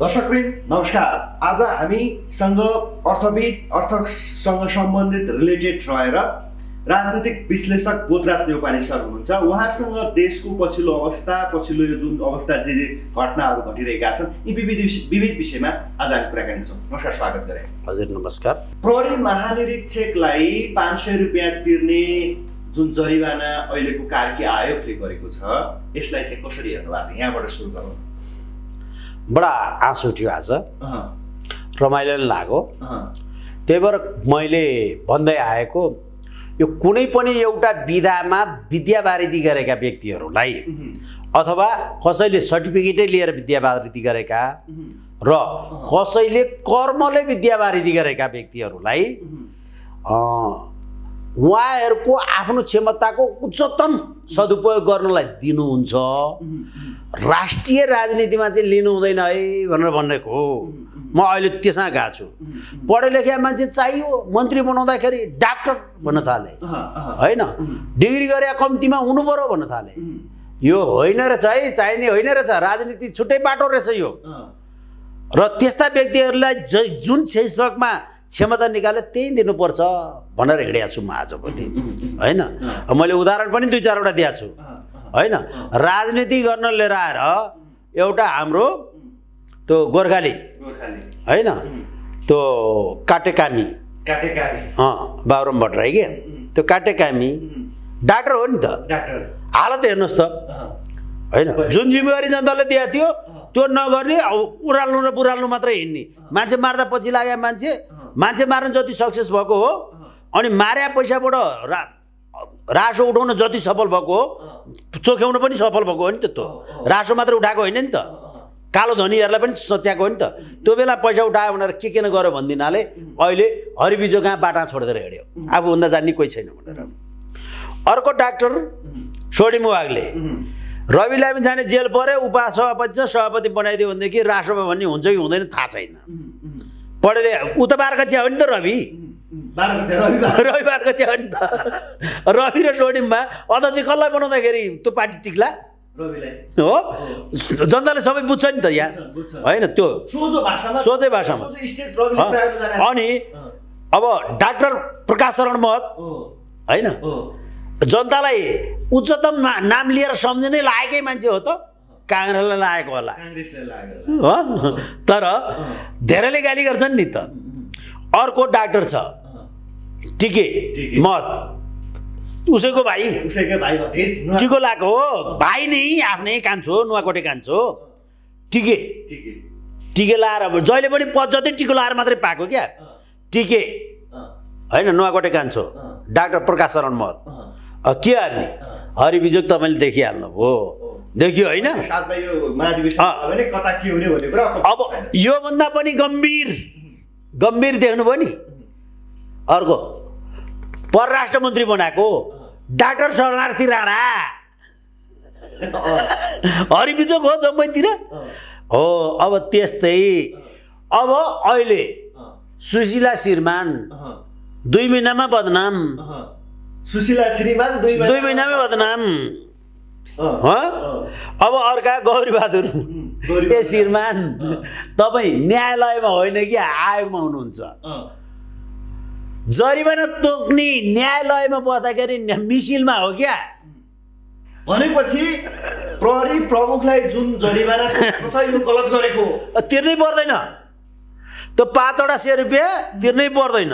दर्शकवृन्द नमस्कार। आज हामीसँग अर्थविद अर्थसँग सम्बन्धित रिलेटेड रहेर राजनीतिक विश्लेषक बोधराज न्यौपाने सर हुनुहुन्छ। उहाँसँग देशको पछिल्लो अवस्था, पछिल्लो यो जुन अवस्था जे घटनाहरू घटिरहेका छन् यी विविध विषयमा आज हामी कुराकानी गर्छौँ। नमस्कार, स्वागत गरे। हजुर नमस्कार। प्रहरी महानिरीक्षकलाई 500 रुपियाँ तिर्ने जुन जरिवाना अहिलेको कार्की आयोगले गरेको छ यसलाई चाहिँ कसरी हेर्नु भएको छ? यहाँबाट सुरु गरौँ। बडा आँसु उठ्यो आज, रमाइलो लाग्यो। त्यही भएर मैले भन्दै आएको यो कुनै पनि एउटा विधामा विद्यावारिधि गरेका व्यक्तिहरूलाई अथवा कसैले सर्टिफिकेटै लिएर विद्यावारिधि गरेका र कसैले कर्मले विद्यावारिधि गरेका व्यक्तिहरूलाई उहाँहरूको आफ्नो क्षमताको उच्चतम सदुपयोग गर्नलाई दिनुहुन्छ। राष्ट्रिय राजनीतिमा चाहिँ लिनु हुँदैन है भनेर भनेको हो। म अहिले त्यसमा गएको छु। पढे लेखेका मान्छे चाहियो, मन्त्री बनाउँदाखेरि डाक्टर भन्न थाले होइन, डिग्री गरे कम्तीमा हुनु पर्यो भन्न थाले। यो होइन रहेछ है, चाहिने होइन रहेछ। राजनीति छुट्टै बाटो रहेछ यो। र त्यस्ता व्यक्तिहरूलाई जुन शीर्षकमा क्षमता निकाले त्यही दिनुपर्छ भनेर हिँडेको छु म आजभोलि होइन। मैले उदाहरण पनि 2-4वटा दिएको छु होइन। राजनीति गर्न लिएर आएर एउटा हाम्रो त्यो गोर्खाली होइन, त्यो काटेकामी बाबुराम भट्टराई के त्यो काटेकामी डाक्टर हो नि त। हालत हेर्नुहोस् त होइन। जुन जिम्मेवारी जनताले दिएको थियो त्यो नगर्ने, उराल्नु र बुराल्नु मात्रै हिँड्ने, मान्छे मार्दा पछि लाग्यो मान्छे मार्न जति सक्सेस भएको हो अनि मार्या पैसाबाट रासो उठाउन जति सफल भएको हो चोख्याउन पनि सफल भएको हो नि त। त्यो रासो मात्रै उठाएको होइन नि त, कालो धनीहरूलाई पनि सच्याएको हो नि त। त्यो बेला पैसा उठायो भनेर के किन गर्यो भनिदिनाले अहिले हरिबिजो कहाँ बाटा छोडेर हिँड्यो, आफूभन्दा जान्ने कोही छैन भनेर। अर्को डाक्टर सोडिम वागले रविलाई पनि जाने जेल पऱ्यो, उपसभापति छ, सभापति बनाइदियो भनेदेखि राष्ट्रसभा भन्ने हुन्छ कि हुँदैन थाहा छैन। पढेर ऊ त बारका चिया हो नि त, रवि बारका चिया हो नि त। रवि र सोडिममा अध्यक्ष कसलाई बनाउँदाखेरि त्यो पार्टी टिक्ला हो। जनताले सबै बुझ्छ नि त यहाँ होइन, त्यो सोझै भाषामा। अनि अब डाक्टर प्रकाश शरण महत होइन, जनतालाई उच्चतम नाम लिएर सम्झिनै लागेकै मान्छे हो त। काङ्ग्रेसलाई लागेको होला हो, तर धेरैले गाली गर्छन् नि त। अर्को डाक्टर छ टिके मत, उसैको भाइ टिको लाएको हो, भाइ नै आफ्नै कान्छो, नुवाकोटे कान्छो टिके लाएर जहिले पनि जति टिको लाएर मात्रै पाएको क्या टिके होइन, नुवाकोटे कान्छो डाक्टर प्रकाश शरण महत। के गर्ने हरिबिजोग तपाईँले देखिहाल्नु भयो, देखियो होइन। अब योभन्दा पनि गम्भीर देख्नुभयो नि। अर्को परराष्ट्र मन्त्री बनाएको डाक्टर शरणार्थी राणा, हरिबिजोग हो जम्मैतिर हो। अब त्यस्तै अब अहिले सुशीला श्रीमान 2 महिनामा बदनाम, सुशीला श्रीमान 2 महिनामै बदनाम। अब अर्का गौरी बहादुर ए श्रीमान तपाईँ न्यायालयमा होइन कि आयोगमा हुनुहुन्छ। जरिवाना तोक्ने न्यायालयमा बस्दाखेरि मिसिलमा हो क्या भनेपछि प्रहरी प्रमुखलाई जुन जरिवाना छ यो गलत गरेको तिर्नै पर्दैन। त्यो 5वटा 100 रुपियाँ तिर्नै पर्दैन।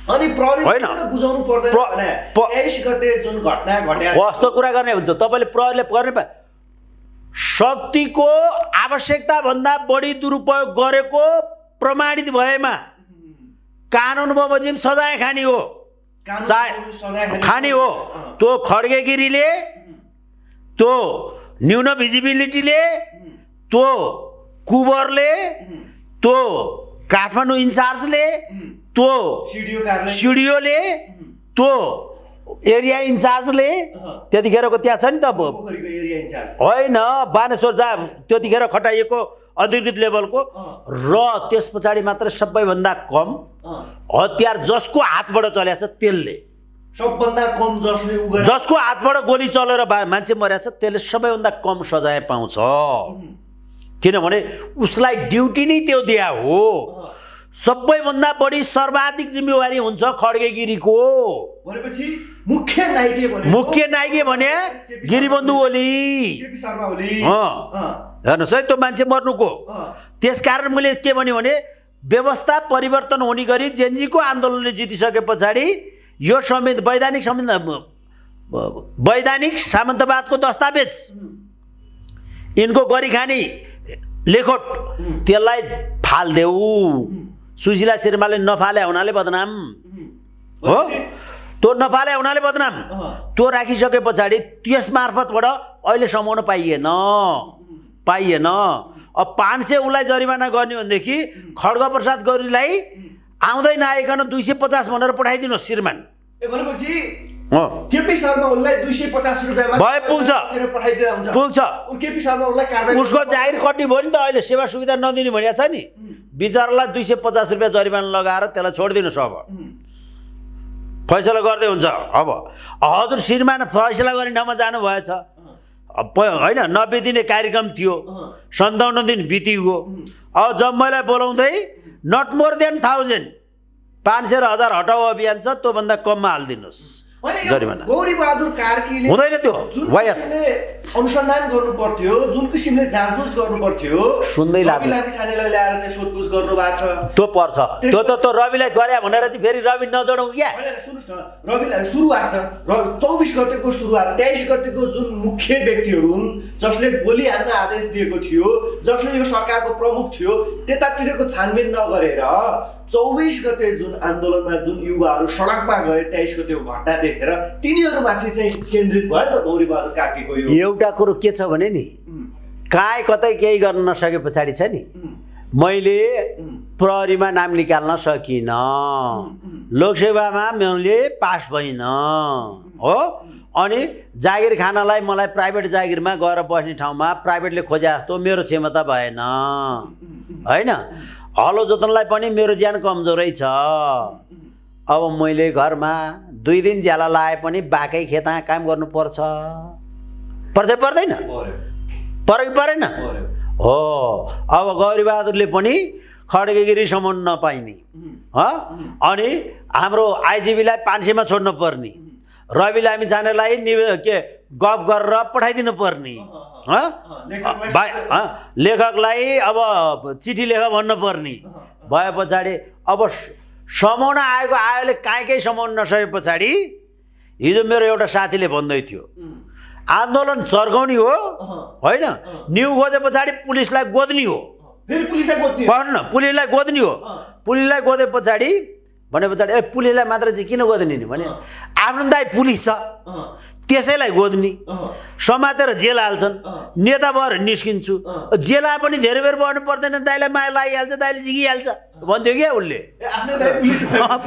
अनि प्रहरी बुझाउनु पर्दैन भने 23 गते जुन घटना घट्यो कस्तो कुरा गर्ने हुन्छ तपाईँले? प्रहरीले गर्ने शक्तिको आवश्यकता भन्दा बढी दुरुपयोग गरेको प्रमाणित भएमा कानुन बमोजिम सजाय खाने हो, खाने हो। त्यो खड्गेगिरीले, त्यो न्यून भिजिबिलिटीले, त्यो कुबरले, त्यो काठमाडौँ इन्चार्जले, त्यो सिडिओले, त्यो एरिया इन्चार्जले त्यतिखेरको त्यहाँ छ नि त होइन, बानेश्वर जहाँ त्यतिखेर खटाइएको अधिकृत लेभलको र त्यस पछाडि मात्र सबैभन्दा कम हतियार जसको हातबाट चलेको छ त्यसले, सबभन्दा कम जसको हातबाट गोली चलेर मान्छे मरेको छ त्यसले सबैभन्दा कम सजाय पाउँछ। किनभने उसलाई ड्युटी नै त्यो दिया हो। सबैभन्दा बढी सर्वाधिक जिम्मेवारी हुन्छ खड्गेगिरीको। भनेपछि मुख्य नायके भने गिरिबन्धु ओली। हेर्नुहोस् है, त्यो मान्छे मर्नुको। त्यसकारण मैले के भन्यो भने व्यवस्था परिवर्तन हुने गरी जेनजीको आन्दोलनले जितिसके पछाडि यो वैधानिक सामन्तवादको दस्तावेज यिनको गरिखानी लेखोट त्यसलाई फाल्देऊ। सुशीला शर्माले नफाले हुनाले बदनाम हो, त्यो नफाले हुनाले बदनाम। त्यो राखिसके पछाडि त्यस मार्फतबाट अहिले समाउन पाइएन। अब 500 उसलाई जरिमाना गर्ने भनेदेखि खड्गप्रसाद गौरीलाई आउँदै नआइकन 250 भनेर पठाइदिनुहोस् श्रीमान। भनेपछि केपी शर्मा ओलीलाई 250 रुपैयाँमा भए पुग्छ। उसको जागिर कति भयो नि त। अहिले सेवा सुविधा नदिने भनेको छ नि, बिचारालाई 250 रुपियाँ जरिमाना लगाएर त्यसलाई छोडिदिनुहोस्। अब फैसला गर्दै हुन्छ। अब हजुर श्रीमान फैसला गर्ने ठाउँमा जानुभएछ होइन, 90 दिने कार्यक्रम थियो, 57 दिन बितिगयो। अब जम्मैलाई बोलाउँदै नट मोर देन 1000 500 र 1000 हटाउ अभियान छ, त्योभन्दा कममा हालिदिनुहोस् जरिमाना। गौरी बहादुर कार्कीले हुँदैन त्यो अनुसन्धान गर्नु पर्थ्यो, जुन किसिमले जाँचबुझ गर्नु पर्थ्यो। सुन्दै लाग्यो छानेलाई ल्याएर चाहिँ सोधपुछ गर्नु भएको छ, त्यो पर्छ। त्यो त रविलाई गरे भनेर चाहिँ फेरि रवि नजोडौँ क्या। सुन्नुहोस् न, रविलाई सुरुवात 24 गतेको सुरुवात 23 गतेको जुन मुख्य व्यक्तिहरू हुन् जसले गोली हान्न आदेश दिएको थियो, जसले यो सरकारको प्रमुख थियो, त्यतातिरको छानबिन नगरेर 24 गते जुन आन्दोलनमा जुन युवाहरू सडकमा गए 23 गतेको घटना देखेर तिनीहरूमाथि चाहिँ केन्द्रित भयो नि त गौरी बहादुर कार्कीको। एउटा कुरो के छ भने नि, कहीँ कतै केही गर्न नसके पछाडि छ नि, मैले प्रहरीमा नाम निकाल्न सकिनँ, लोकसेवामा मैले पास भइनँ हो। अनि जागिर खानलाई मलाई प्राइभेट जागिरमा गएर बस्ने ठाउँमा प्राइभेटले खोजे जस्तो मेरो क्षमता भएन होइन। हलो जोत्नलाई पनि मेरो ज्यान कमजोरै छ। अब मैले घरमा 2 दिन ज्याला लाए पनि बाकै खेता काम गर्नुपर्छ। पर्दैन परेन हो। अब गौरी बहादुरले पनि खड्गेगिरी समाउन नपाइने, अनि हाम्रो आइजिबीलाई 500 मा छोड्नु पर्ने, रविलाई हामी जानेलाई के गफ गरेर पठाइदिनु पर्ने, लेखकलाई अब चिठी लेख भन्नु पर्ने भए पछाडि अब समाउन आयोले काहीँ समाउन नसके पछाडि हिजो मेरो एउटा साथीले भन्दै थियो आन्दोलन चर्काउने हो होइन, न्यु खोजे पछाडि पुलिसलाई गोद्ने हो। पुलिसलाई गोद्ने हो। पुलिसलाई गोदे पछाडि भने पछाडि पुलिसलाई मात्र चाहिँ किन गोद्ने नि भने आफ्नो दाइ पुलिस छ त्यसैलाई गोद्ने, समातेर जेल हाल्छन्, नेता भएर निस्किन्छु, जेला पनि धेरै बेर बढ्नु पर्दैन, दाइलाई माया लागिहाल्छ, दाइले जिगिहाल्छ भन्थ्यो क्या उसले।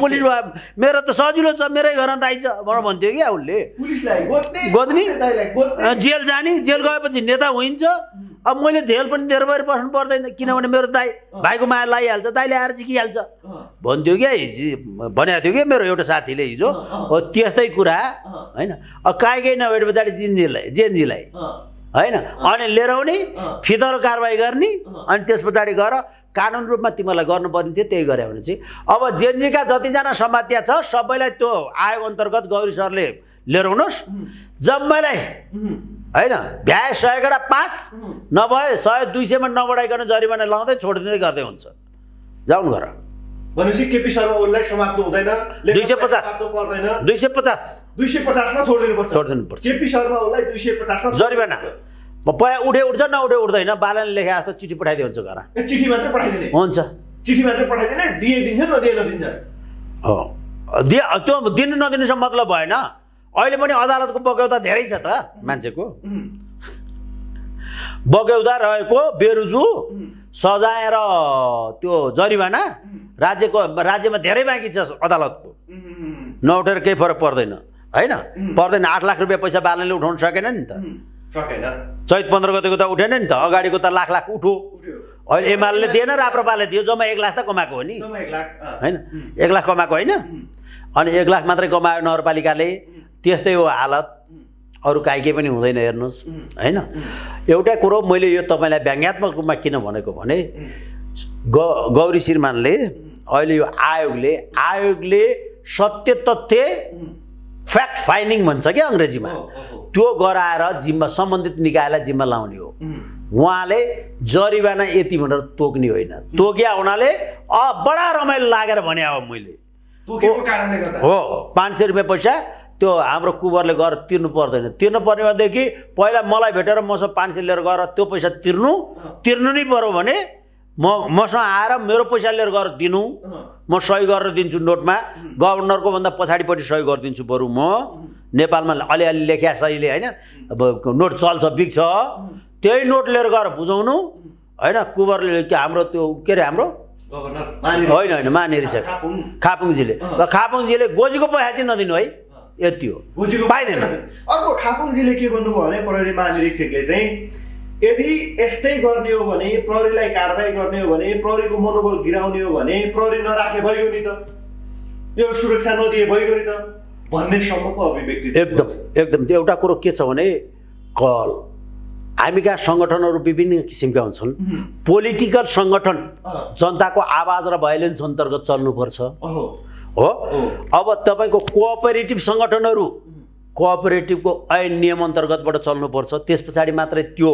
पुलिस भयो मेरो त सजिलो छ, मेरै घरमा दाइ छ भनेर भन्थ्यो क्या उसले। गोद्ने जेल जाने, जेल गएपछि नेता हुन्छ। अब मैले जेल पनि धेरै बेर बस्नु पर्दैन किनभने मेरो दाइ भाइको माया लागिहाल्छ, दाइले आएर जिगिहाल्छ भन्थ्यो क्या भनेको थियो क्या मेरो एउटा साथीले हिजो। हो त्यस्तै कुरा होइन। अब काहीँ नभए पछाडि जेनजीलाई होइन अनि लिएर आउने, फितलो कारवाही गर्ने, अनि त्यस पछाडि गएर कानुन रूपमा तिमीलाई गर्नुपर्ने थियो, त्यही गरे भने चाहिँ अब जेनजीका जतिजना समात्या छ सबैलाई त्यो आयोग अन्तर्गत गौरी सरले लिएर आउनुहोस्, जम्मैलाई होइन भ्याए 100 नभए 100-200 मा नबढाइकन जरिमाना लाउँदै छोडिदिँदै गर्दै हुन्छ। जाउँ घर भनेपछि केपी शर्मा ओलीलाई समात्नु हुँदैन, 250 मा छोडिदिनुपर्छ। केपी शर्मा ओलीलाई 250 मा जरिमाना पया उठ्छ नउठे उठ्दैन, बालाले लेखे जस्तो चिठी पठाइदिए हुन्छ घर। चिठी मात्रै पठाइदिने हुन्छ, चिठी मात्रै पठाइदिने, दिन्छ नदिन्छ हो। त्यो दिनु नदिनुसँग मतलब भएन। अहिले पनि अदालतको बगौता धेरै छ त मान्छेको, बगौता रहेको बेरुजु सजाय र त्यो जरिमाना राज्यमा धेरै बाँकी छ अदालतको, नउठेर केही फरक पर्दैन होइन। पर्दैन। 8 लाख रुपियाँ पैसा बालनले उठाउन सकेन नि त, चैत 15 गतेको त उठेन नि त, अगाडिको त लाख उठो। अहिले एमाले दिएन, राप्रपाले दियो, जम्मा 1 लाख त कमाएको हो नि होइन, 1 लाख कमाएको होइन। अनि 1 लाख मात्रै कमायो नगरपालिकाले, त्यस्तै हो हालत। अरू काहीँ पनि हुँदैन हेर्नुहोस् हैन। एउटा कुरो मैले यो तपाईँलाई व्यङ्ग्यात्मक रूपमा किन भनेको भने गौरी श्रीमानले अहिले यो आयोगले सत्य तथ्य फ्याक्ट फाइन्डिङ भन्छ क्या अङ्ग्रेजीमा, त्यो गराएर जिम्मा सम्बन्धित निकायलाई जिम्मा लाउने हो। उहाँले जरिवाना यति भनेर तोक्ने होइन, तोकिया हुनाले बडा रमाइलो लागेर भने अब मैले हो 500 रुपियाँ पैसा त्यो हाम्रो कुबरले गएर तिर्नु पर्दैन, तिर्नु पर्ने भनेदेखि पहिला मलाई भेटेर मसँग 500 लिएर गएर त्यो पैसा तिर्नु नै पर्यो भने मसँग आएर मेरो पैसा लिएर गएर दिनु, म सही गरेर दिन्छु नोटमा, गभर्नरको भन्दा पछाडिपट्टि सही गरिदिन्छु, बरु म नेपालमा अलिअलि लेख्या सहीले होइन अब नोट चल्छ बिग्छ त्यही नोट लिएर गएर बुझाउनु होइन। कुबरले हाम्रो त्यो के अरे हाम्रो होइन मानेरी छ खापुङजीले, र खापुङजीले गोजीको पैसा चाहिँ नदिनु है, यति हो, गोजीको पाइँदैन। अर्को खापुङजीले के भन्नुभयो भने प्रहरी महानिरीक्षकले चाहिँ यदि यस्तै गर्ने हो भने, प्रहरीलाई कारबाही गर्ने हो भने, प्रहरीको मनोबल गिराउने हो भने प्रहरी नराखे भइगयो नि त, यो सुरक्षा नदिए भइगयो नि त भन्ने सम्मको अभिव्यक्ति। एकदम एउटा कुरो के छ भने हामी कहाँ सङ्गठनहरू विभिन्न किसिमका हुन्छन्। पोलिटिकल सङ्गठन जनताको आवाज र भाइलेन्स अन्तर्गत चल्नुपर्छ हो। अब तपाईँको कोअपरेटिभ सङ्गठनहरू कोअपरेटिभको ऐन नियम अन्तर्गतबाट चल्नुपर्छ, त्यस पछाडि मात्रै त्यो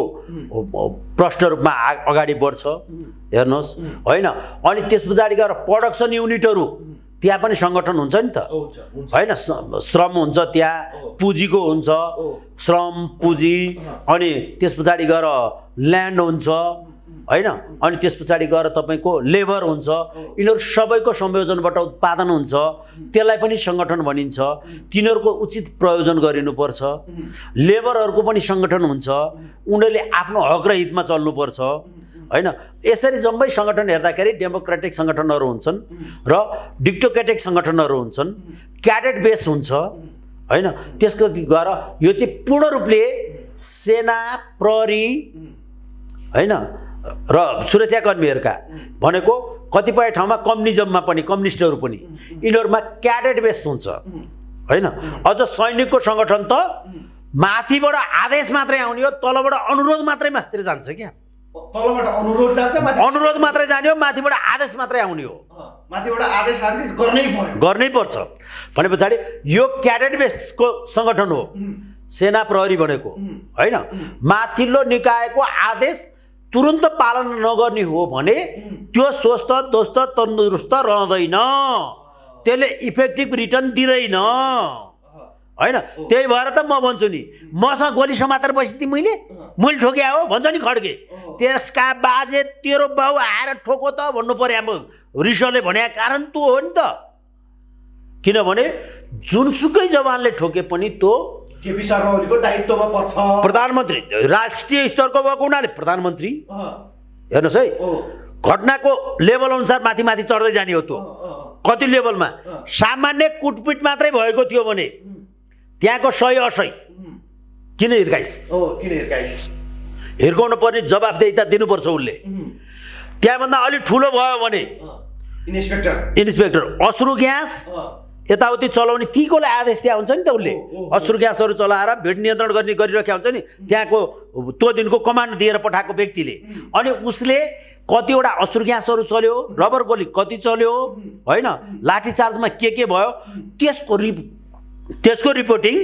प्रष्ट रूपमा अगाडि बढ्छ हेर्नुहोस् होइन। अनि त्यस पछाडि गएर प्रोडक्सन युनिटहरू त्यहाँ पनि सङ्गठन हुन्छ नि त होइन, श्रम हुन्छ त्यहाँ, पुँजीको हुन्छ श्रम पुँजी, अनि त्यस पछाडि गएर ल्यान्ड हुन्छ होइन, अनि त्यस पछाडि गएर तपाईँको लेबर हुन्छ, यिनीहरू सबैको संयोजनबाट उत्पादन हुन्छ, त्यसलाई पनि सङ्गठन भनिन्छ। तिनीहरूको उचित प्रयोजन गरिनुपर्छ। लेबरहरूको पनि सङ्गठन हुन्छ, उनीहरूले आफ्नो हक र हितमा चल्नुपर्छ होइन। यसरी जम्मै सङ्गठन हेर्दाखेरि डेमोक्रेटिक सङ्गठनहरू हुन्छन् र डिक्टोक्रेटिक सङ्गठनहरू हुन्छन्, क्याडेट बेस हुन्छ होइन। त्यसको गएर यो चाहिँ पूर्ण रूपले सेना प्रहरी होइन र सुरक्षाकर्मीहरूका भनेको कतिपय ठाउँमा कम्युनिजममा पनि कम्युनिस्टहरू पनि यिनीहरूमा क्याडेट बेस हुन्छ होइन। अझ सैनिकको सङ्गठन त माथिबाट आदेश मात्रै आउने हो, तलबाट अनुरोध मात्रै माथि जान्छ क्या, तलबाट अनुरोध जान्छ, अनुरोध मात्रै जाने हो, माथिबाट आदेश मात्रै आउने हो, माथिबाट आदेश आएपछि गर्नै पर्छ भने पछाडि यो क्याडेट बेसको सङ्गठन हो सेना प्रहरी भनेको होइन। माथिल्लो निकायको आदेश तुरुन्त पालन नगर्ने हो भने त्यो स्वस्थ दोस्त तन्दुरुस्त रहँदैन, त्यसले इफेक्टिभ रिटर्न दिँदैन होइन। त्यही भएर त म भन्छु नि, मसँग गोली समातेर बसिदिएँ मैले ठोक्या हो भन्छ नि खड्के, त्यसका बाजे तेरो बाउ आएर ठोको त भन्नु पर्यो। अब रिसले भने कारण त्यो हो नि त, किनभने जुनसुकै जवानले ठोके पनि त्यो केपी शर्मा ओलीको दायित्वमा पर्छ। प्रधानमन्त्री राष्ट्रिय स्तरको भएको हुनाले प्रधानमन्त्री हेर्नुहोस् है, घटनाको लेभल अनुसार माथि माथि चढ्दै जाने हो। त्यो कति लेभलमा सामान्य कुटपिट मात्रै भएको थियो भने त्यहाँको सही असही किन हिर्काउनु पर्ने जवाफदेहिता दिनुपर्छ उसले। त्यहाँभन्दा अलिक ठुलो भयो भने इन्सपेक्टर अश्रु ग्यास यताउति चलाउने तीकोलाई आदेश दिया हुन्छ नि त, उसले अश्रु ग्यासहरू चलाएर भिड नियन्त्रण गरिरहेका हुन्छ नि त्यहाँको त्यो दिनको कमान्ड दिएर पठाएको व्यक्तिले। अनि उसले कतिवटा अश्रु ग्यासहरू चल्यो, रबर गोली कति चल्यो होइन, लाठीचार्जमा के भयो, त्यसको रिपोर्टिङ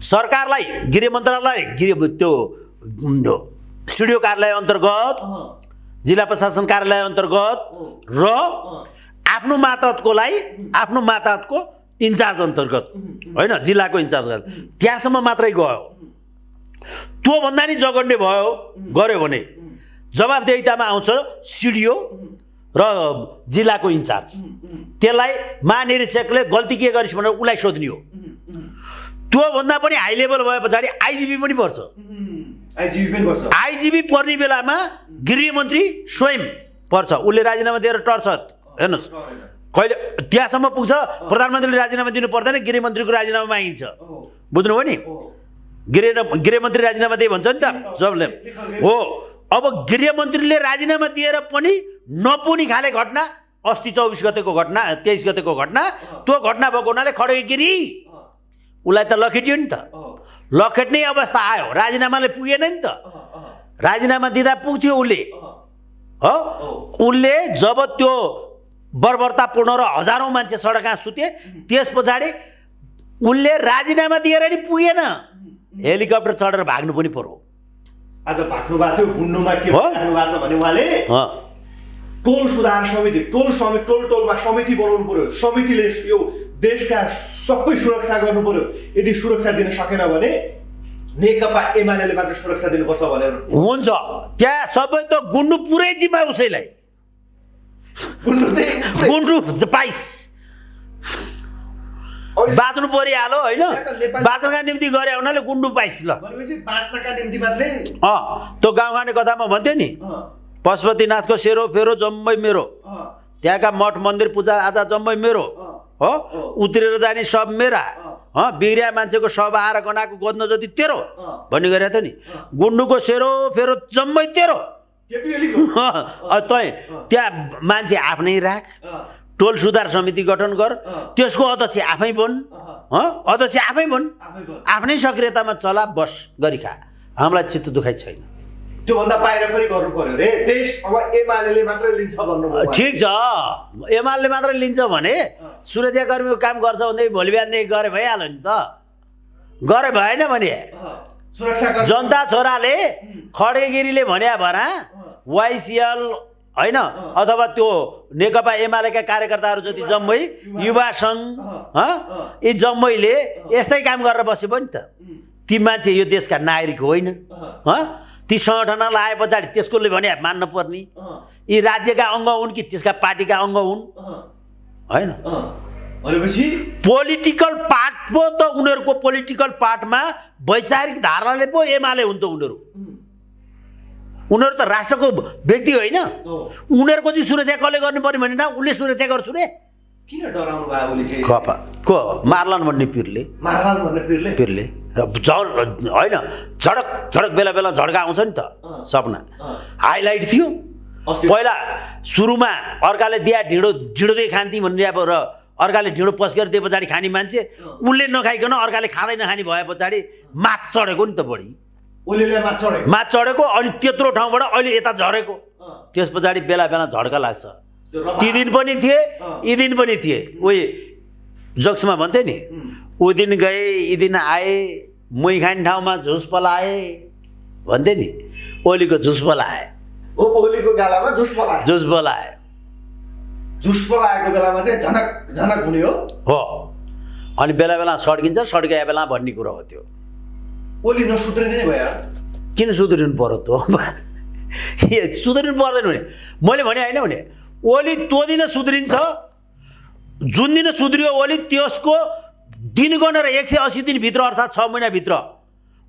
सरकारलाई, गृह मन्त्रालय, त्यो सिडिओ कार्यालय अन्तर्गत, जिल्ला प्रशासन कार्यालय अन्तर्गत र आफ्नो मातहतको इन्चार्ज अन्तर्गत होइन, जिल्लाको इन्चार्ज त्यहाँसम्म मात्रै गयो। त्योभन्दा नि जगड्ने गऱ्यो भने जवाफदेहितामा आउँछ सिडिओ र जिल्लाको इन्चार्ज। त्यसलाई महानिरीक्षकले गल्ती के गरिस् भनेर उसलाई सोध्ने हो। त्योभन्दा पनि हाई लेभल भए पछाडि आइजिपी पनि पर्छ। आइजिपी पर्ने बेलामा गृहमन्त्री स्वयं पर्छ, उसले राजीनामा दिएर टर्छ। हेर्नुहोस् कहिले त्यहाँसम्म पुग्छ, प्रधानमन्त्रीले राजीनामा दिनु पर्दैन, गृहमन्त्रीको राजीनामा मागिन्छ। बुझ्नुभयो नि, गृहमन्त्री राजीनामा दिए भन्छ नि त जबले हो। अब गृहमन्त्रीले राजीनामा दिएर पनि नपुग्ने खाले घटना अस्ति 24 गतेको घटना, 23 गतेको घटना, त्यो घटना भएको हुनाले खड्गेगिरी उसलाई त लखेट्यो नि त लखेट्ने अवस्था आयो राजीनामाले पुगेन नि त राजीनामा दिँदा पुग्थ्यो उसले हो उसले जब त्यो बर्बरतापूर्ण र हजारौँ मान्छे सडकमा सुते त्यस पछाडि उसले राजीनामा दिएर नि पुगेन हेलिकप्टर चढेर भाग्नु पनि पर्यो आज भाग्नु भएको थियो गुन्नुमा के भाग्नु भएको छ भने उहाँले टोल सुधार समिति टोलमा समिति बनाउनु पर्यो समितिले यो देशका सबै सुरक्षा गर्नु पर्यो यदि सुरक्षा दिन सकेन भने नेकपा एमालेले मात्र सुरक्षा दिनुपर्छ भनेर हुन्छ त्यहाँ सबै त गुन्नु पुरै जिम्मा उसैलाई गुन्नु पाइस बाँच्नु परिहाल्यो होइन बाँच्नका निम्ति गरे हुनाले गुन्डु पाइस ल भनेपछि बाँच्नका निम्ति मात्रै त्यो गाउँखाने कथामा भन्थ्यो नि पशुपतिनाथको सेरो फेरो जम्मै मेरो त्यहाँका मठ मन्दिर पूजा आजा जम्मै मेरो हो उत्रेर जाने सब मेरा बिग्रिया मान्छेको सब आएर गनाएको गोद्न जति तेरो भन्ने गरेको थियो नि गुन्डुको सेरो फेरो जम्मै तेरो तँ त्यहाँ मान्छे आफ्नै राख टोल सुधार समिति गठन गर त्यसको अध्यक्ष आफै बन अध्यक्ष आफै बन आफ्नै सक्रियतामा चला बस गरी खा हामीलाई चित्त दुखाइ छैन त्योभन्दा बाहिर पनि गर्नु पर्यो रे देश अब एमाले मात्रै लिन्छ भन्नुभयो ठिक छ एमाले मात्रै लिन्छ भने सुरक्षाकर्मीको काम गर्छ भन्दै भोलि बिहानदेखि गरे भइहाल्यो नि त गरे भएन भने जनता छोराले खड्गेगिरीले भन्या भरा वाइसिएल होइन अथवा त्यो नेकपा एमालेका कार्यकर्ताहरू जति जम्मै युवा सङ्घ यी जम्मैले यस्तै काम गरेर बसे पनि त ती मान्छे यो देशका नागरिक होइन ती सङ्गठनलाई आए पछाडि त्यसकोले भने मान्न पर्ने यी राज्यका अङ्ग हुन् कि त्यसका पार्टीका अङ्ग हुन् होइन भनेपछि पोलिटिकल पार्ट पो त उनीहरूको पोलिटिकल पार्टमा वैचारिक धारणाले पो एमाले हुन् त उनीहरू त राष्ट्रको व्यक्ति होइन उनीहरूको चाहिँ सुरक्षा कसले गर्नु पर्ने भने न उसले सुरक्षा गर्छु रे किन डराउनु भयो उसले चाहिँ को मार्लान भन्ने पिरले होइन झडक झडक बेला बेला झड्का आउँछ नि त सपना हाइलाइट थियो पहिला सुरुमा अर्काले दिया ढिँडो खान्थी भन्ने अब र अर्काले ढिँडो पस्केर दिए पछाडि खाने मान्छे उसले नखाइकन अर्काले खाँदै नखाने भए पछाडि माथ चढेको नि त बढी माथ चढेको अनि त्यत्रो ठाउँबाट अहिले यता झरेको त्यस पछाडि बेला बेला झड्का लाग्छ ती दिन पनि थिए यी दिन पनि थिए उही जोक्समा भन्थे नि ऊ दिन गए यी दिन आए मुही खाने ठाउँमा झुस पलाए भन्थे नि ओलीको झुस पलाए ओलीको गालामा झुस पलाए झुस पलाएको बेलामा चाहिँ झनक झनक हुने हो अनि बेला बेला सड्किन्छ सड्काए बेला भन्ने कुरा हो त्यो ओली नसुध्रिने नै भयो किन सुध्रिनु पर्यो त सुध्रिनु पर्दैन भने मैले भने होइन भने ओली त्यो दिन सुध्रिन्छ जुन दिन सुध्रियो ओली त्यसको दिन गनेर 180 दिनभित्र अर्थात् 6 महिनाभित्र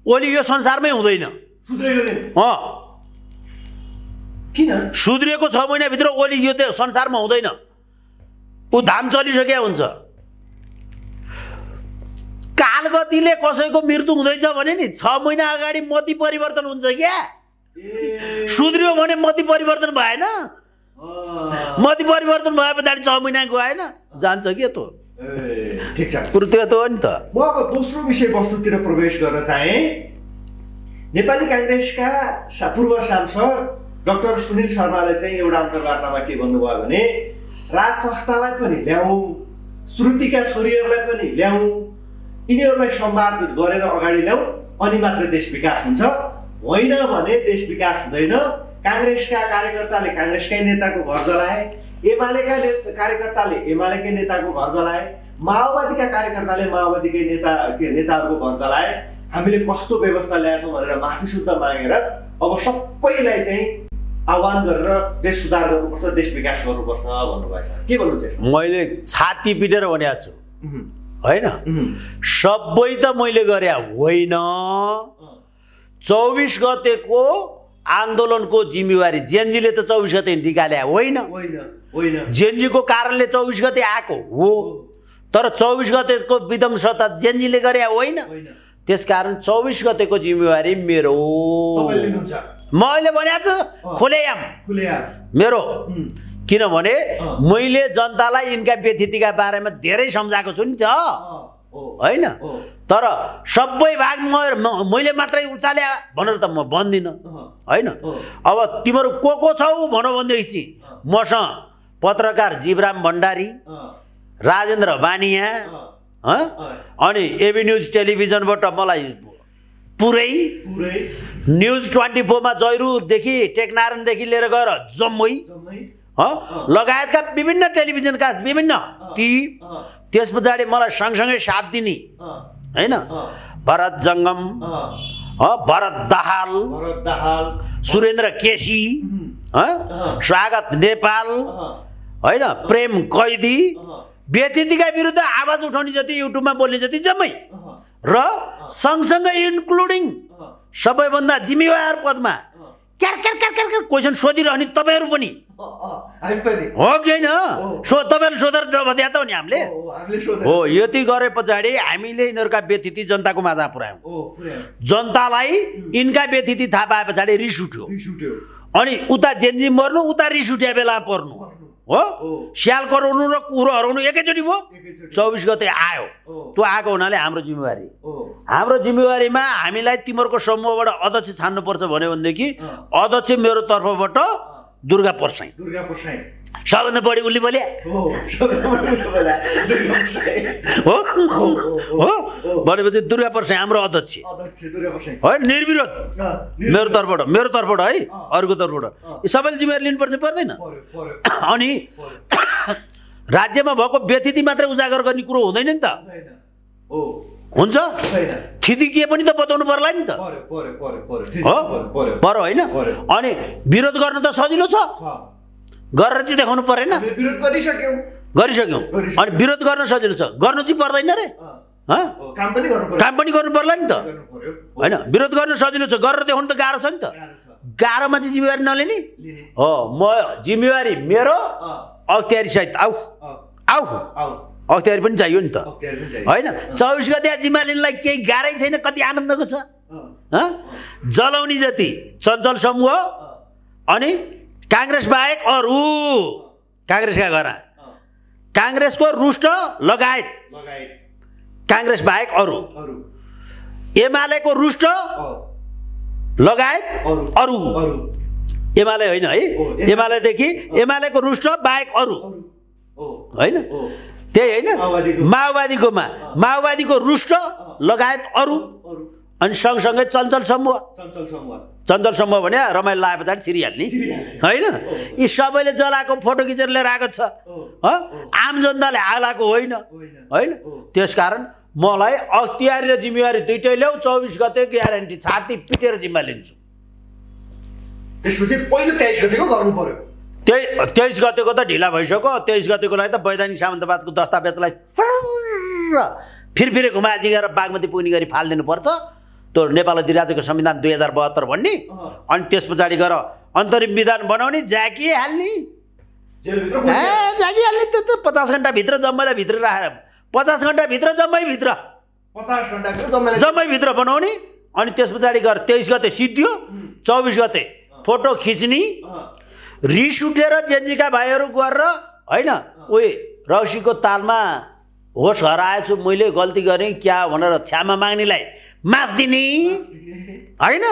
ओली यो संसारमै हुँदैन सुध्रेको दिन किन सुध्रिएको 6 महिनाभित्र ओली यो संसारमा हुँदैन ऊ धाम चलिसकेको हुन्छ कालगतिले कसैको मृत्यु हुँदैछ भने नि 6 महिना अगाडि मति परिवर्तन हुन्छ क्या सुध्रियो भने मति परिवर्तन भएन मति परिवर्तन भए पछाडि 6 महिना गएन जान्छ के त ठिक छ कुर्ते त हो नि त म अब दोस्रो विषयवस्तुतिर प्रवेश गर्न चाहे नेपाली कांग्रेसका पूर्व सांसद डाक्टर सुनिल शर्माले चाहिँ एउटा अन्तर्वार्तामा के भन्नुभयो भने राज संस्थालाई पनि ल्याऊ श्रुतिका छोरीहरूलाई पनि ल्याऊ यिनीहरूलाई संवाद गरेर अगाडि ल्याऊ अनि मात्र देश विकास हुन्छ होइन भने देश विकास हुँदैन कांग्रेसका कार्यकर्ताले कांग्रेसकै नेताको घर जलाए एमालेका कार्यकर्ताले एमालेकै नेताको घर जलाए माओवादीका कार्यकर्ताले माओवादीकै नेताहरूको घर जलाए हामीले कस्तो व्यवस्था ल्याएछौँ भनेर माफी शुद्ध मागेर अब सबैलाई चाहिँ आह्वान गरेर देश सुधार गर्नुपर्छ देश विकास गर्नुपर्छ भन्नुभएछ के भन्नुहुन्छ मैले छाती पिटेर भनेको छु होइन सबै त मैले गरे होइन 24 गतेको आन्दोलनको जिम्मेवारी जेनजीले त 24 गते निकाले होइन जेनजीको कारणले 24 गते आएको हो तर 24 गतेको विध्वंसता जेनजीले गरे होइन त्यसकारण 24 गतेको जिम्मेवारी मेरो म अहिले भनेको छु खुलेआम मेरो किनभने मैले जनतालाई यिनका व्यतिथिका बारेमा धेरै सम्झाएको छु नि त होइन तर सबै भाग मैले मात्रै उचाले भनेर त म भन्दिनँ होइन अब तिमीहरू को छौ भनौ भनेदेखि चाहिँ मसँग पत्रकार जीवराम भण्डारी राजेन्द्र बानिया अनि एबी न्युज टेलिभिजनबाट मलाई पुरै न्युज 24 मा जयरुदेखि टेकनारायणदेखि लिएर गएर जम्मै लगायतका विभिन्न टेलिभिजनका विभिन्न ती त्यस पछाडि मलाई सँगसँगै साथ दिने होइन भरत जङ्गम भरत दाहाल सुरेन्द्र केसी स्वागत नेपाल होइन प्रेम कैदी व्यतिथिका विरुद्ध आवाज उठाउने जति युट्युबमा बोल्ने जति जम्मै र सँगसँगै इन्क्लुडिङ सबैभन्दा जिम्मेवार पदमा क्यार क्वेसन सोधिरहने तपाईँहरू पनि हो कि होइन तपाईँहरूले सोधेर जवाफ दिएको हो नि हामीले हो यति गरे पछाडि हामीले यिनीहरूका व्यतिथि जनताको माझमा पुर्यायौँ जनतालाई यिनका व्यतिथि थाहा पाए पछाडि रिस उठ्यो अनि उता जेन्जी मर्नु उता रिस उठ्या बेला पर्नु हो स्याल कराउनु र कुरो हराउनु एकैचोटि भयो 24 गते आयो त्यो आएको हुनाले हाम्रो जिम्मेवारीमा हामीलाई तिमीहरूको समूहबाट अध्यक्ष छान्नुपर्छ भन्यो भनेदेखि अध्यक्ष मेरो तर्फबाट दुर्गा पर्साई सबभन्दा बढी उसले बोले हो भनेपछि दुर्गा पर्साई हाम्रो अध्यक्ष है निर्विरोध मेरो तर्फबाट है अरूको तर्फबाट सबैले जिम्मेवारी लिनुपर्छ पर्दैन अनि राज्यमा भएको व्यतिथि मात्रै उजागर गर्ने कुरो हुँदैन नि त हुन्छ थिति के पनि त बताउनु पर्ला नि त पर्यो होइन अनि विरोध गर्न त सजिलो छ गरेर चाहिँ देखाउनु परेन गरिसक्यौँ अनि विरोध गर्न सजिलो छ गर्नु चाहिँ पर्दैन रे काम पनि गर्नु पर्ला नि त होइन विरोध गर्न सजिलो छ गरेर देखाउनु त गाह्रो छ नि त गाह्रोमा चाहिँ जिम्मेवारी नलिने हो म जिम्मेवारी मेरो अख्तियारी सहित आऊ अख्तियारी पनि चाहियो नि त होइन 24 गते जिम्मा लिनलाई केही गाह्रै छैन कति आनन्दको छ जलाउने जति चञ्चल समूह अनि काङ्ग्रेस बाहेक अरू काङ्ग्रेसका घर काङ्ग्रेसको रुष्ट लगायत काङ्ग्रेस बाहेक अरू एमालेको रुष्ट लगायत अरू एमाले होइन है एमालेको रुष्ट बाहेक अरू होइन त्यही होइन माओवादीको रुष्ट लगायत अरू अनि सँगसँगै चञ्चल समूह भने रमाइलो लाए पछाडि छिरिहाल्ने होइन यी सबैले जलाएको फोटो खिचेर लिएर आएको छ आम जनताले हालाएको होइन त्यसकारण मलाई अख्तियारी र जिम्मेवारी दुइटै ल्याऊ 24 गते ग्यारेन्टी छाती पिटेर जिम्मा लिन्छु त्यसपछि पहिलो 23 गतेको गर्नु पर्यो 23 गतेको त ढिला भइसक्यो 23 गतेको लागि त वैधानिक सामन्तवादको दस्तावेजलाई फेरि घुमाजी गरेर बागमती पुग्ने गरी फालिदिनुपर्छ त्यो नेपाल अधिराज्यको संविधान 2072 भन्ने अनि त्यस पछाडि गएर अन्तरिम विधान बनाउने जाकी हाल्ने त 50 घण्टाभित्र जम्मैलाई भित्र राखेर 50 घण्टाभित्र जम्मैभित्र बनाउने अनि त्यस पछाडि गएर 23 गते सिद्धियो 24 गते फोटो खिच्ने रिस उठेर जेन्जीका भाइहरू गरेर होइन उही रौसीको तालमा होस हराएछु मैले गल्ती गरेँ क्या भनेर क्षमा माग्नेलाई माफ दिने होइन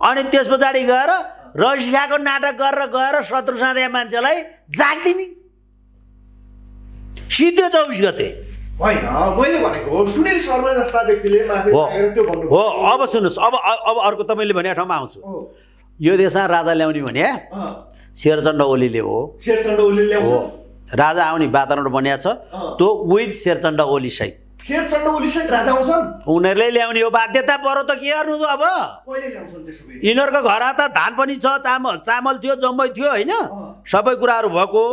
अनि त्यस पछाडि गएर रौसी खाएको नाटक गरेर गएर शत्रु साँध्या मान्छेलाई जाग्दिने सिद्धो 24 गते होइन मैले भनेको सुनिल शर्मा जस्ता व्यक्तिले माफी मागेर त्यो भन्नु हो अब सुन्नुहोस् अब अर्को तपाईँले भने ठाउँमा आउँछु यो देशमा राजा ल्याउने भने शेरचण्ड ओलीले हो राजा आउने वातावरण बनिया छ त्यो विथ शेरचण्ड ओली सहित राजा आउँछन् उनीहरूले ल्याउने हो बाध्यता परो त के गर्नु अब कहिले ल्याउँछन् त्यसो यिनीहरूको घर त धान पनि छ चामल थियो जम्मै थियो होइन सबै कुराहरू भएको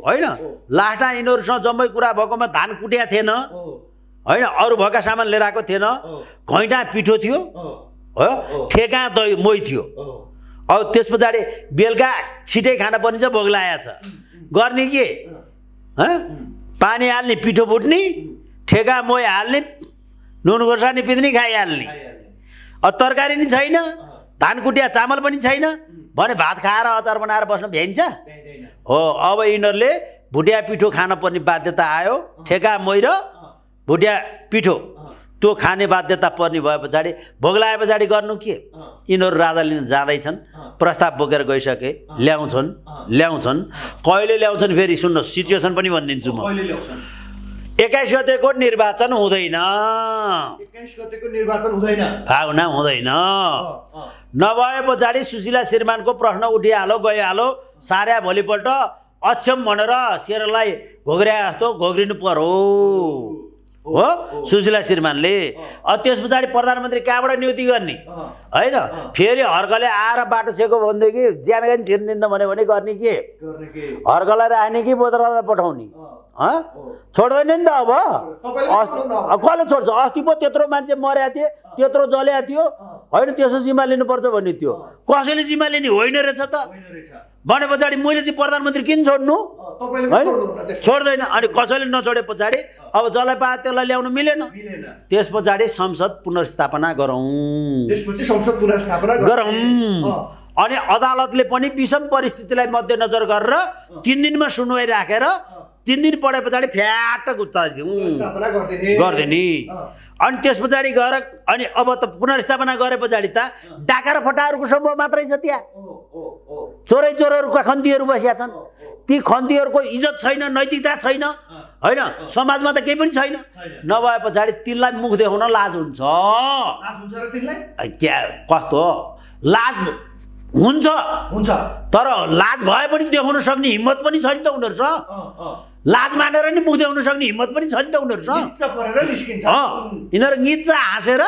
होइन लास्टमा यिनीहरूसँग जम्मै कुरा भएकोमा धान कुट्या थिएन होइन अरू भएका सामान लिएर आएको थिएन घैँटा पिठो थियो हो ठेका दही मोही थियो अब त्यस पछाडि बेलुका छिटै खान पर्ने छ भोग लागेको छ गर्ने के पानी हाल्ने पिठो फुट्ने ठेका मोही हाल्ने नुन खोर्सानी पिँध्ने खाइहाल्ने अब तरकारी नि छैन धान कुटिया चामल पनि छैन भने भात खाएर अचार बनाएर बस्न भ्याइन्छ हो अब यिनीहरूले भुटिया पिठो खान पर्ने बाध्यता आयो ठेका मोही र भुटिया पिठो त्यो खाने बाध्यता पर्ने भए पछाडि भोग लाए पछाडि गर्नु के यिनीहरू राजा लिन जाँदैछन् प्रस्ताव बोकेर गइसके ल्याउँछन् कहिले ल्याउँछन् फेरि सुन्नु सिचुएसन पनि भनिदिन्छु म 21 गतेको निर्वाचन हुँदैन फागुना हुँदैन नभए पछाडि सुशीला श्रीमानको प्रश्न उठिहाल्यो गइहाल्यो सार्या भोलिपल्ट अक्षम भनेर शेरलाई घोग्रिया जस्तो घोग्रिनु पर्यो हो सुशीला श्रीमानले त्यस पछाडि प्रधानमन्त्री कहाँबाट नियुक्ति गर्ने होइन फेरि हर्कले आएर बाटो छेको भनेदेखि ज्यान पनि छिर्दिन्छ भने गर्ने के हर्कलाई राख्ने कि बोतल पठाउने छोड्दैन नि त अब कसले छोड्छ अस्ति पो त्यत्रो मान्छे मर्या थिए त्यत्रो जल्या थियो होइन त्यसो जिम्मा लिनुपर्छ भन्ने थियो कसैले जिम्मा लिने होइन रहेछ त भने पछाडि मैले चाहिँ प्रधानमन्त्री किन छोड्नु छोड्दैन अनि कसैले नछोडे पछाडि अब जसलाई पाए त्यसलाई ल्याउनु मिलेन त्यस पछाडि संसद पुनर्स्थापना गरौँ अनि अदालतले पनि विषम परिस्थितिलाई मध्यनजर गरेर 3 दिनमा सुनवाई राखेर 3 दिन पढे पछाडि फ्याट गरिदिने अनि त्यस पछाडि गएर अनि अब त पुनर्स्थापना गरे पछाडि त डाका र फटाहरूको समूह मात्रै छ त्यहाँ चोरैका खन्तीहरू बसिया छन् ती खन्तीहरूको इज्जत छैन नैतिकता छैन होइन समाजमा त केही पनि छैन नभए पछाडि तिनलाई मुख देखाउन लाज हुन्छ क्या कस्तो लाज हुन्छ तर लाज भए पनि देखाउन सक्ने हिम्मत पनि छैन त उनीहरूसँग लाज मानेर नि मुख देखाउन सक्ने हिम्मत पनि छैन त उनीहरूसँग यिनीहरू निच्चा हाँसेर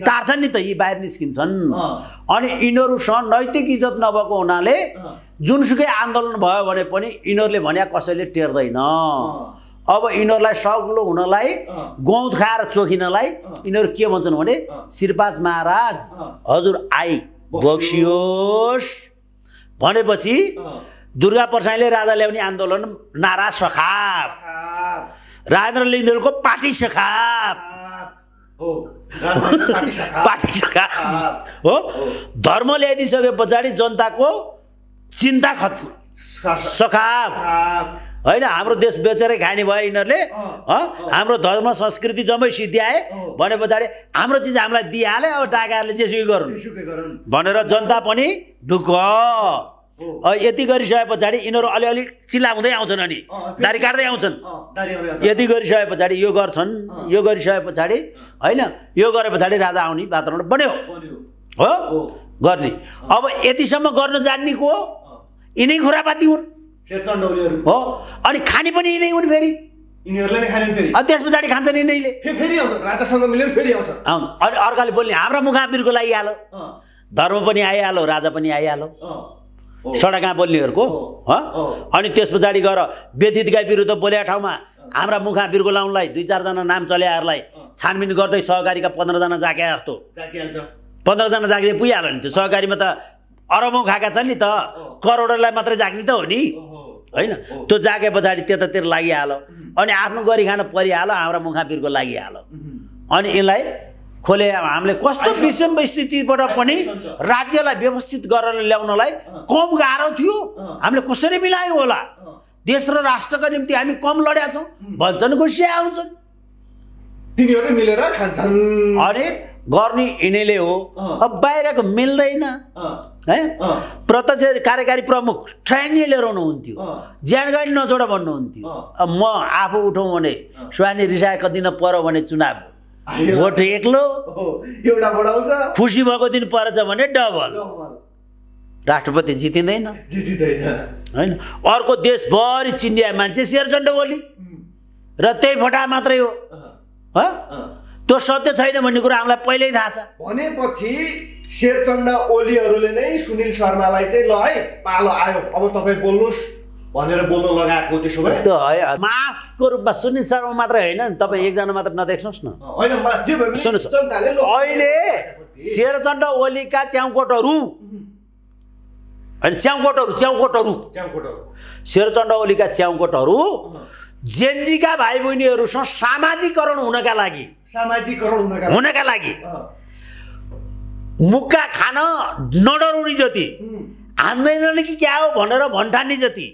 टार्छन् नि त यी बाहिर निस्किन्छन् अनि यिनीहरूसँग नैतिक इज्जत नभएको हुनाले जुनसुकै आन्दोलन भयो भने पनि यिनीहरूले भने कसैले टेर्दैन अब यिनीहरूलाई सग्लो हुनलाई गौत खाएर चोखिनलाई यिनीहरू के भन्छन् भने श्रीपाद महाराज हजुर आई बक्सियोस् भनेपछि दुर्गा प्रसाईले राजा ल्याउने आन्दोलन नारा सखाप राजेन्द्र लिङ्गदेलको पार्टी सखाप पार्टी सखाप हो धर्म ल्याइदिसके पछाडि जनताको चिन्ता सखाप होइन हाम्रो देश बेचेरै खाने भयो यिनीहरूले हाम्रो धर्म संस्कृति जम्मै सिद्ध्याए भने पछाडि हाम्रो चिज हामीलाई दिइहाले अब डाकाहरूले जेसुकै गरून् भनेर जनता पनि ढुक्क यति गरिसके पछाडि यिनीहरू अलिअलि चिल्लाउँदै आउँछन् अनि दारी काट्दै आउँछन् यति गरिसके पछाडि यो गर्छन् यो गरिसके पछाडि होइन यो गरे पछाडि राजा आउने वातावरण बन्यो हो गर्ने अब यतिसम्म गर्न जान्ने को यिनै खुरापाती हुन् हो अनि खाने पनि यिनै हुन् फेरि यिनीहरूले नै खाने फेरि त्यस पछाडि खान्छन् यिनैले फेरि आउँछ राजासँग मिलेर फेरि आउँछ अनि अर्काले बोल्ने हाम्रो मुखाबिरको लागिहाल्यो धर्म पनि आइहाल्यो राजा पनि आइहाल्यो सडकमा बोल्नेहरूको अनि त्यस पछाडि गएर व्यथितका विरुद्ध बोलेका ठाउँमा हाम्रा मुखाबिरको लाउनलाई 2-4 जना नाम चल्याहरूलाई छानबिन गर्दै सहकारीका 15 जना जाके जस्तो 15 जना जागे पुगिहाल्यो नि त्यो सहकारीमा त अरबौँ खाएका छन् नि त करोडलाई मात्रै जाग्ने त हो नि होइन त्यो जागे पछाडि त्यतातिर लागिहाल्यो अनि आफ्नो गरी खान परिहाल्यो हाम्रा मुखाबिरको लागिहाल्यो अनि यसलाई खोले हामीले कस्तो विषम स्थितिबाट पनि राज्यलाई व्यवस्थित गरेर ल्याउनलाई कम गाह्रो थियो हामीले कसरी मिलायौँ होला देश र राष्ट्रका निम्ति हामी कम लड्या छौँ भन्छन् गुस्सा आउँछन् तिनीहरू मिलेर खान्छन् अनि गर्ने यिनीले हो अब बाहिरको मिल्दैन है प्रत्यक्ष कार्यकारी प्रमुख ट्राइङ्गुलर हुनुहुन्थ्यो ज्यानगाडी नछोड भन्नुहुन्थ्यो अब म आफू उठौँ भने स्वानी रिसाएको दिन पर्यो भने चुनाव भोट एक्लो एउटा बढाउँछ खुसी भएको दिन परेछ भने डबल राष्ट्रपति जितिँदैन होइन अर्को देशभरि चिन्डिया मान्छे शेरचण्ड ओली र त्यही फटा मात्रै हो त्यो सत्य छैन भन्ने कुरा हामीलाई पहिल्यै थाहा छ भनेपछि शेरचण्ड ओलीहरूले नै सुनिल शर्मालाई चाहिँ ल है पालो आयो अब तपाईँ बोल्नुहोस् भनेर बोल्न लगाएको त्यसो भए त है मासको रूपमा सुनिल शर्मा मात्रै होइन नि तपाईँ एकजना मात्र नदेख्नुहोस् न सुन्नुहोस् अहिले शेरचण्ड ओलीका च्याउकोटहरू होइन च्याउकोटहरू शेरचण्ड ओलीका च्याउकोटहरू जेन्जीका भाइ बहिनीहरूसँग सामाजिकरण हुनका लागि मुक्का खान नडराउने जति हान्दैन कि क्या हो भनेर भन्ठानी जति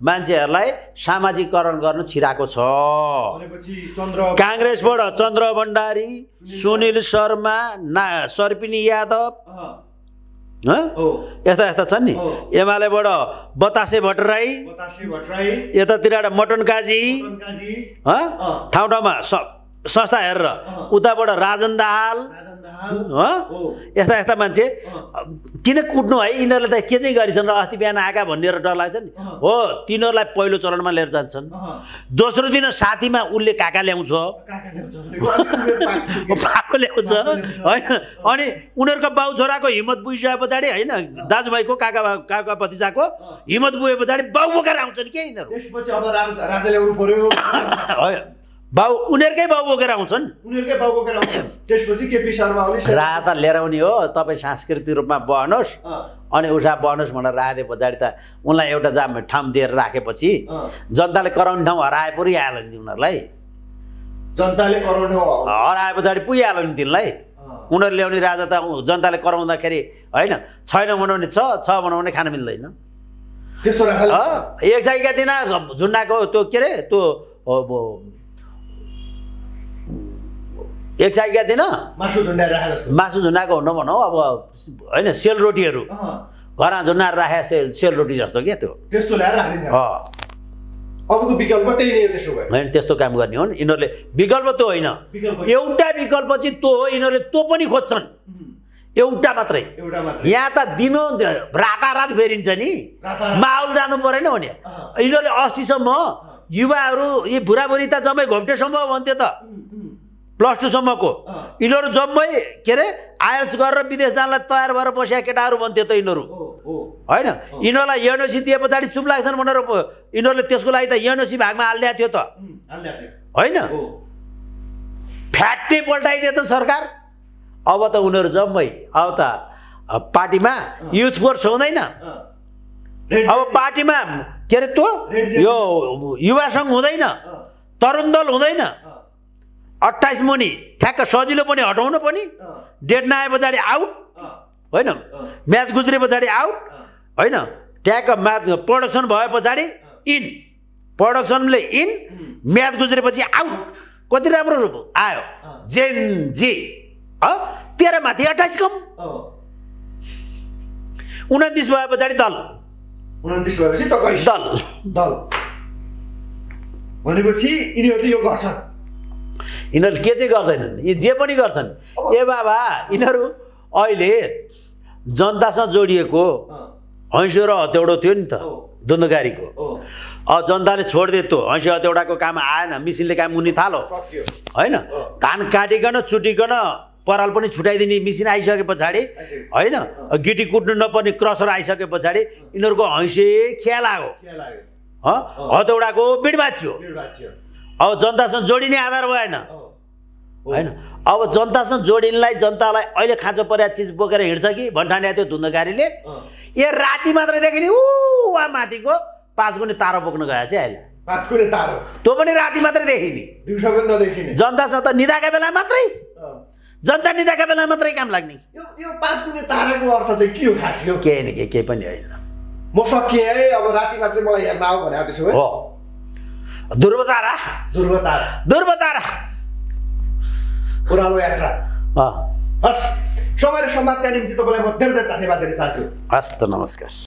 मान्छेहरूलाई सामाजिकरण गर्न छिराएको छ। काङ्ग्रेसबाट चन्द्र भण्डारी, सुनिल शर्मा, सर्पिनी यादव, यस्ता यस्ता छन् नि। एमालेबाट बतासे भट्टराई, यतातिर मटन काजी, ठाउँ ठाउँमा संस्था हेरेर, उताबाट राजन दाहाल, यस्ता यस्ता मान्छे किन कुट्नु है? यिनीहरूले त के चाहिँ गरिछन् र अस्ति बिहान आएका भनेर डर लाग्छ नि। हो, तिनीहरूलाई पहिलो चरणमा लिएर जान्छन्। दोस्रो दिन साथीमा उसले काका ल्याउँछ, पाको ल्याउँछ होइन। अनि उनीहरूको बाउ छोराको हिम्मत पुगिसके पछाडि होइन, दाजुभाइको काका भतिजाको हिम्मत पुगे पछाडि बाउ बोकेर आउँछन् के यिनीहरू। त्यसपछि अब राजा ल्याउनु पर्यो, बाउ उनीहरूकै बाउ बोकेर आउँछन्, त्यसपछि केपी शर्मा राहत लिएर आउने हो। तपाईँ सांस्कृतिक रूपमा बहनुहोस्, अनि उषा बहनुहोस् भनेर राखिदिए पछाडि त उनलाई एउटा ठाउँ दिएर राखेपछि जनताले कराउने ठाउँ हराए पुगिहाल्यो नि उनीहरूलाई। जनताले कराउने ठाउँ हराए पछाडि पुगिहाल्यो नि तिनलाई। उनीहरू ल्याउने राजा त जनताले कराउँदाखेरि होइन, छैन बनाउने छ बनाउने खान मिल्दैन। त्यस्तो एक साइका दिन झुन्डाको त्यो के अरे त्यो एक साइका दिन मासु झुन्डाको हुन भनौँ अब होइन, सेलरोटीहरू घरमा झुन्डाएर राखेको सेलरोटी जस्तो क्या त्यो, त्यस्तो ल्याएर राखिदिन्छ। अबको विकल्प त्यही नै हो। त्यसो भए होइन, त्यस्तो काम गर्ने हो नि यिनीहरूले। विकल्प त्यो होइन, एउटा विकल्प चाहिँ त्यो हो। यिनीहरूले त्यो पनि खोज्छन्, एउटा मात्रै। यहाँ त दिनो रातारात फेरिन्छ नि, माहौल जानु परेन भने। यिनीहरूले अस्तिसम्म युवाहरू यी बुढाबुढी त जम्मै घोप्टेसम्म भन्थ्यो त, +2 सम्मको। यिनीहरू जम्मै के अरे आइएल्स गरेर विदेश जानलाई तयार भएर बसेका केटाहरू भन्थ्यो त यिनीहरू होइन। यिनीहरूलाई एनओसी दिए पछाडि चुप लाग्छन् भनेर यिनीहरूले त्यसको लागि त एनओसी भागमा हालिदिएको थियो त होइन। फ्याक्ट्री पल्टाइदियो त सरकार। अब त उनीहरू जम्मै अब त पार्टीमा युथ फोर्स हुँदैन, अब पार्टीमा के अरे त्यो यो युवा सङ्घ हुँदैन, तरुण दल हुँदैन। 28 मुनि ठ्याक्क सजिलो पनि हटाउनु पनि, डेट नआए पछाडि आउट होइन, म्याच गुज्रे पछाडि आउट होइन, ट्याक्क म्याच प्रोडक्सन भए पछाडि इन, प्रोडक्सनले इन, म्याच गुज्रेपछि आउट। कति राम्रो आयो जेनजी 13 माथि 28 कम, 29 भए पछाडि दल, 29 भएपछि दल भनेपछि यिनीहरूले यो गर्छन्। यिनीहरू के चाहिँ गर्दैनन्, यी जे पनि गर्छन्। ए बाबा, यिनीहरू अहिले जनतासँग जोडिएको हैँसो र हत्यौडो थियो नि त धुन्धुकारीको। जनताले छोडिदियो त्यो हैँसो हत्यौडाको काम आएन, मिसिनले काम हुने थाल्यो होइन। धान काटिकन चुटिकन पराल पनि छुटाइदिने मिसिन आइसके पछाडि होइन, गिटी कुट्नु नपर्ने क्रसर आइसके पछाडि यिनीहरूको हैँसे खिया लाग्यो, हतौडाको बिड बाँच्यो। अब जनतासँग जोडिने आधार भएन होइन। अब जनतासँग जोडिनलाई जनतालाई अहिले खाँचो परेको चिज बोकेर हिँड्छ कि भन्ठाने त्यो धुन्धुकारीले। ए राति मात्रै देखिने वा माथिको 5 गुणे तारो बोक्न गए चाहिँ अहिले 5 गुणे तारो, त्यो पनि राति मात्रै देखिने, दिउँसो पनि नदेखिने। जनतासँग त निदाका बेला मात्रै, जनता निदाका बेला मात्रै काम लाग्ने। यो 5 गुणे ताराको अर्थ चाहिँ के हो खास? यो केही न केही पनि होइन। म सकिएँ है, अब राति मात्रै मलाई हेर्न आऊ भने त्यसो भए हो। ध्रुवतारा पुरानो यात्रा। हस्, समय र सम्वादका निम्ति तपाईँलाई म धेरै धेरै धन्यवाद दिन चाहन्छु। हस् त, नमस्कार।